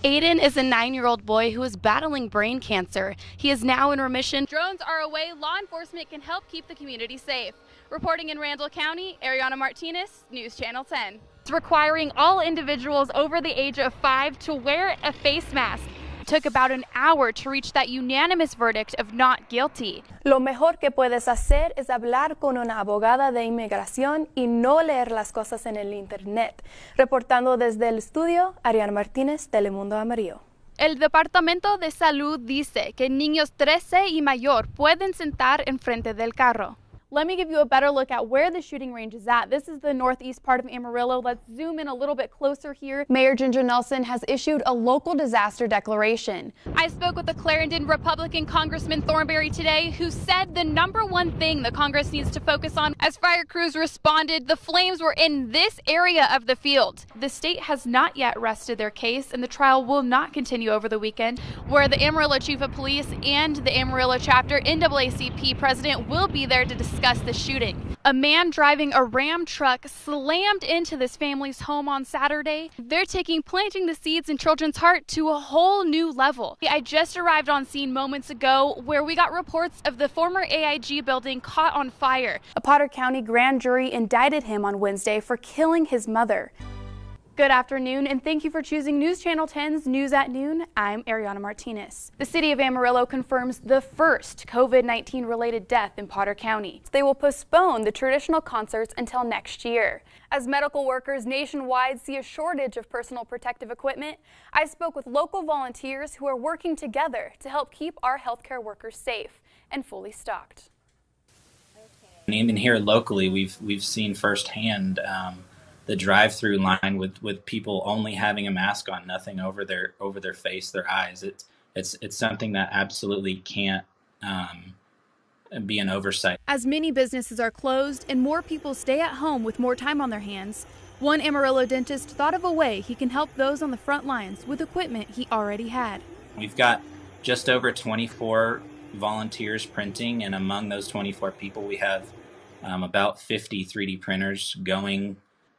Aiden is a 9-year-old boy who is battling brain cancer. He is now in remission. Drones are a way law enforcement can help keep the community safe. Reporting in Randall County, Arianna Martinez, News Channel 10. It's requiring all individuals over the age of 5 to wear a face mask. It took about an hour to reach that unanimous verdict of not guilty. Lo mejor que puedes hacer es hablar con una abogada de inmigración y no leer las cosas en el internet. Reportando desde el estudio, Arianna Martinez, Telemundo Amarillo. El Departamento de Salud dice que niños 13 y mayor pueden sentar enfrente del carro. Let me give you a better look at where the shooting range is at. This is the northeast part of Amarillo. Let's zoom in a little bit closer here. Mayor Ginger Nelson has issued a local disaster declaration. I spoke with the Clarendon Republican Congressman Thornberry today, who said the number one thing the Congress needs to focus on as fire crews responded, the flames were in this area of the field. The state has not yet rested their case, and the trial will not continue over the weekend, where the Amarillo Chief of Police and the Amarillo Chapter NAACP president will be there to discuss the shooting. A man driving a Ram truck slammed into this family's home on Saturday. They're planting the seeds in children's heart to a whole new level. I just arrived on scene moments ago where we got reports of the former AIG building caught on fire. A Potter County grand jury indicted him on Wednesday for killing his mother. Good afternoon, and thank you for choosing News Channel 10's News at Noon. I'm Arianna Martinez. The city of Amarillo confirms the first COVID-19 related death in Potter County. They will postpone the traditional concerts until next year. As medical workers nationwide see a shortage of personal protective equipment, I spoke with local volunteers who are working together to help keep our healthcare workers safe and fully stocked. And even here locally, we've seen firsthand the drive-through line with people only having a mask on, nothing over their face, their eyes. It's something that absolutely can't be an oversight. As many businesses are closed and more people stay at home with more time on their hands, one Amarillo dentist thought of a way he can help those on the front lines with equipment he already had. We've got just over 24 volunteers printing, and among those 24 people, we have about 50 3D printers going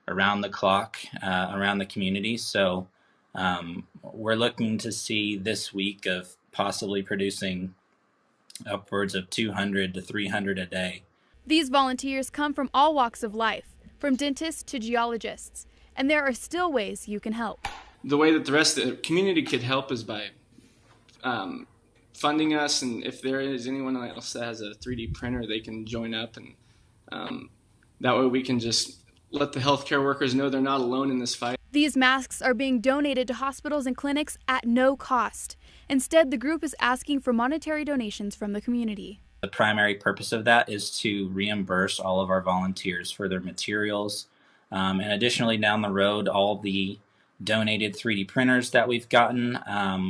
around the clock, around the community. So we're looking to see this week of possibly producing upwards of 200 to 300 a day. These volunteers come from all walks of life, from dentists to geologists, and there are still ways you can help. The way that the rest of the community could help is by funding us, and if there is anyone else that has a 3D printer, they can join up, and that way we can just let the healthcare workers know they're not alone in this fight. These masks are being donated to hospitals and clinics at no cost. Instead, the group is asking for monetary donations from the community. The primary purpose of that is to reimburse all of our volunteers for their materials. And additionally, down the road, all the donated 3D printers that we've gotten,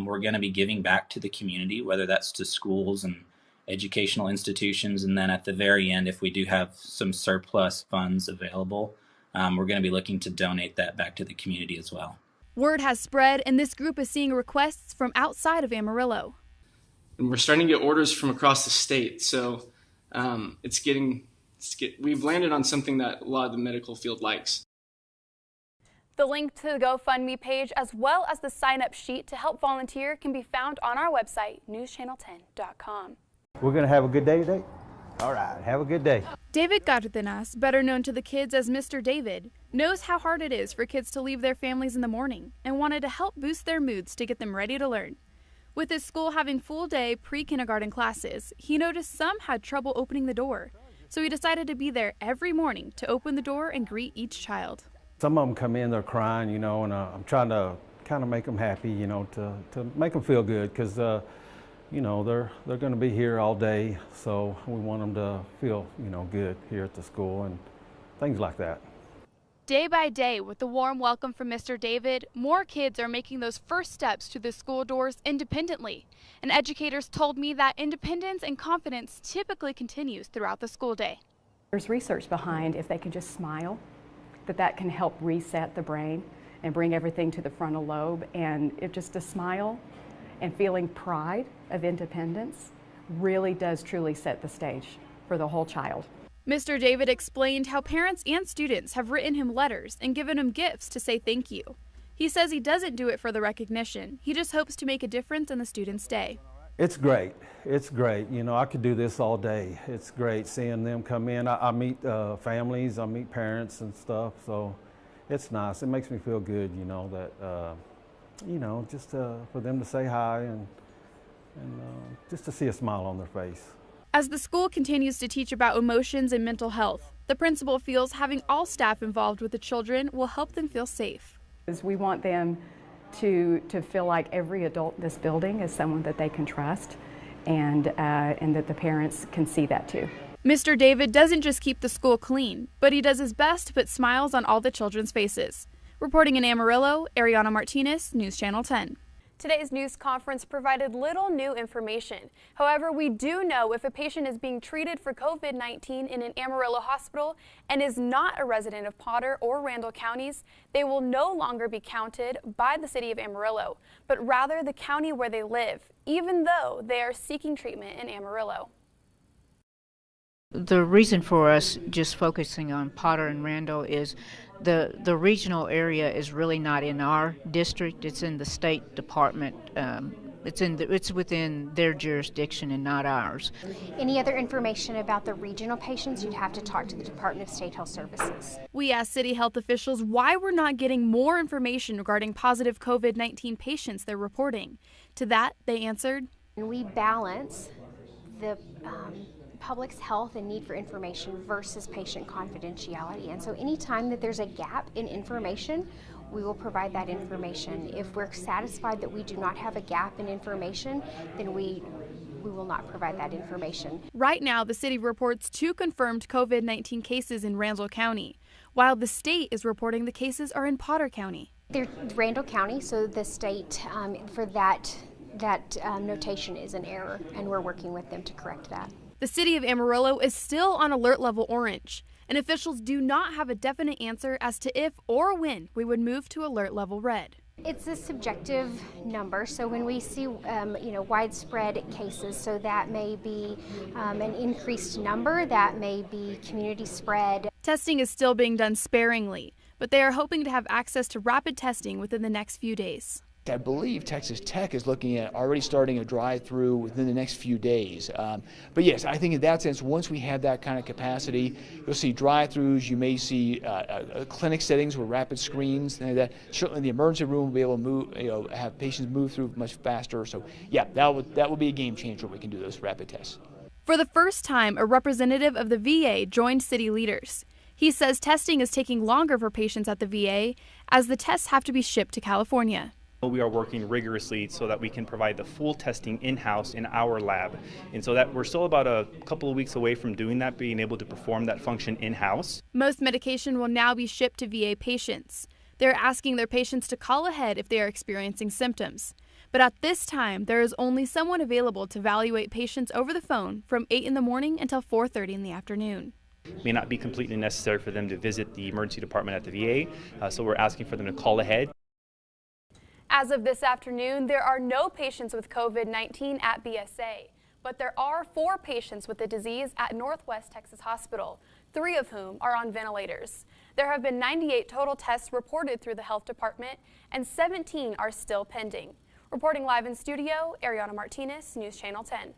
we're going to be giving back to the community, whether that's to schools and educational institutions. And then at the very end, if we do have some surplus funds available, we're going to be looking to donate that back to the community as well. Word has spread, and this group is seeing requests from outside of Amarillo. And we're starting to get orders from across the state. So we've landed on something that a lot of the medical field likes. The link to the GoFundMe page, as well as the sign-up sheet to help volunteer, can be found on our website, newschannel10.com. We're going to have a good day today? All right, have a good day. David Cardenas, better known to the kids as Mr. David, knows how hard it is for kids to leave their families in the morning and wanted to help boost their moods to get them ready to learn. With his school having full-day pre-kindergarten classes, he noticed some had trouble opening the door. So he decided to be there every morning to open the door and greet each child. Some of them come in, they're crying, and I'm trying to kind of make them happy, to make them feel good, because they're going to be here all day, so we want them to feel, good here at the school and things like that. Day by day, with the warm welcome from Mr. David, more kids are making those first steps to the school doors independently. And educators told me that independence and confidence typically continues throughout the school day. There's research behind if they can just smile, that can help reset the brain and bring everything to the frontal lobe. And if just a smile and feeling pride of independence really does truly set the stage for the whole child. Mr. David explained how parents and students have written him letters and given him gifts to say thank you. He He says he doesn't do it for the recognition. He just hopes to make a difference in the students' day. It's great. It's great. You know, I could do this all day. It's great seeing them come in. I meet families, I meet parents and stuff, so it's nice. It makes me feel good, you know, that, you know, just for them to say hi and just to see a smile on their face. As the school continues to teach about emotions and mental health, the principal feels having all staff involved with the children will help them feel safe. We want them to feel like every adult in this building is someone that they can trust, and that the parents can see that too. Mr. David doesn't just keep the school clean, but he does his best to put smiles on all the children's faces. Reporting in Amarillo, Arianna Martinez, News Channel 10. Today's news conference provided little new information. However, we do know if a patient is being treated for COVID-19 in an Amarillo hospital and is not a resident of Potter or Randall counties, they will no longer be counted by the city of Amarillo, but rather the county where they live, even though they are seeking treatment in Amarillo. The reason for us just focusing on Potter and Randall is the regional area is really not in our district. It's in the State Department. It's within their jurisdiction and not ours. Any other information about the regional patients, you'd have to talk to the Department of State Health Services. We asked city health officials why we're not getting more information regarding positive COVID-19 patients they're reporting. To that, they answered, And we balance the public's health and need for information versus patient confidentiality. And so anytime that there's a gap in information, we will provide that information. If we're satisfied that we do not have a gap in information, then we will not provide that information. Right now, the city reports 2 confirmed COVID-19 cases in Randall County, while the state is reporting the cases are in Potter County. They're Randall County, so the state for that notation is an error, and we're working with them to correct that. The city of Amarillo is still on alert level orange, and officials do not have a definite answer as to if or when we would move to alert level red. It's a subjective number, so when we see widespread cases, so that may be an increased number, that may be community spread. Testing is still being done sparingly, but they are hoping to have access to rapid testing within the next few days. I believe Texas Tech is looking at already starting a drive-through within the next few days. But yes, I think in that sense, once we have that kind of capacity, you'll see drive-throughs, you may see clinic settings with rapid screens, and that certainly the emergency room will be able to move, have patients move through much faster. So yeah, that will be a game changer when we can do those rapid tests. For the first time, a representative of the VA joined city leaders. He says testing is taking longer for patients at the VA as the tests have to be shipped to California. We are working rigorously so that we can provide the full testing in-house in our lab. And so that we're still about a couple of weeks away from doing that, being able to perform that function in-house. Most medication will now be shipped to VA patients. They're asking their patients to call ahead if they are experiencing symptoms. But at this time, there is only someone available to evaluate patients over the phone from 8 in the morning until 4:30 in the afternoon. It may not be completely necessary for them to visit the emergency department at the VA, so we're asking for them to call ahead. As of this afternoon, there are no patients with COVID-19 at BSA, but there are 4 patients with the disease at Northwest Texas Hospital, 3 of whom are on ventilators. There have been 98 total tests reported through the health department, and 17 are still pending. Reporting live in studio, Arianna Martinez, News Channel 10.